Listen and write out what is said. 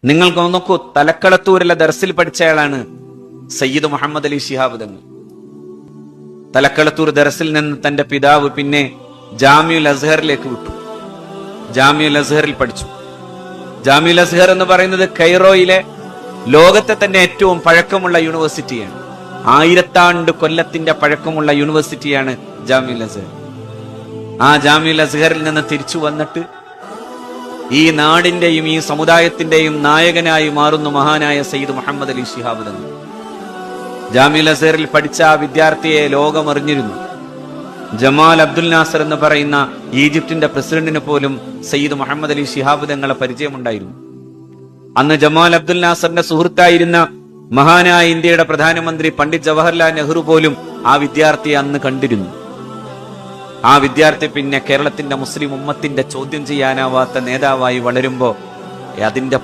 നിങ്ങൾക്ക് നോക്കൂ, തലക്കളത്തൂരിലെ ദർസിൽ പഠിച്ചയാളാണ് സയ്യിദ് മുഹമ്മദ് അലി ശിഹാബ് തങ്ങൾ. തലക്കളത്തൂർ ദർസിൽ നിന്ന് തന്റെ പിതാവ് പിന്നെ ജാമിഉൽ അസ്ഹറിലേക്ക് വിട്ടു. ജാമിഉൽ അസ്ഹറിൽ പഠിച്ചു. ജാമിഉൽ അസ്ഹർ എന്ന് പറയുന്നത് കൈറോയിലെ ലോകത്തെ തന്നെ ഏറ്റവും പഴക്കമുള്ള യൂണിവേഴ്സിറ്റിയാണ്. 1000 ആണ്ട് കൊല്ലത്തിന്റെ പഴക്കമുള്ള യൂണിവേഴ്സിറ്റിയാണ് ജാമിഉൽ അസ്ഹർ. ആ ജാമിഉൽ അസ്ഹറിൽ നിന്ന് തിരിച്ചു വന്നിട്ട് ഈ നാടിന്റെയും ഈ സമുദായത്തിന്റെയും നായകനായി മാറുന്നു മഹാനായ സയ്യിദ് മുഹമ്മദ് അലി ശിഹാബ് തങ്ങൾ. ജാമിഉൽ അസ്ഹറിൽ പഠിച്ച ആ വിദ്യാർത്ഥിയെ ലോകമറിഞ്ഞിരുന്നു. ജമാൽ അബ്ദുൽ നാസർ എന്ന് പറയുന്ന ഈജിപ്തിന്റെ പ്രസിഡന്റിന് പോലും സയ്യിദ് മുഹമ്മദ് അലി ശിഹാബ് തങ്ങളെ പരിചയമുണ്ടായിരുന്നു. അന്ന് ജമാൽ അബ്ദുൽ നാസറിന്റെ സുഹൃത്തായിരുന്ന മഹാനായ ഇന്ത്യയുടെ പ്രധാനമന്ത്രി പണ്ഡിറ്റ് ജവഹർലാൽ നെഹ്റു പോലും ആ വിദ്യാർത്ഥിയെ അന്ന് കണ്ടിരുന്നു. ആ വിദ്യാർത്ഥി പിന്നെ കേരളത്തിന്റെ മുസ്ലിം ഉമ്മത്തിന്റെ ചോദ്യം ചെയ്യാനാവാത്ത നേതാവായി വളരുമ്പോ അതിന്റെ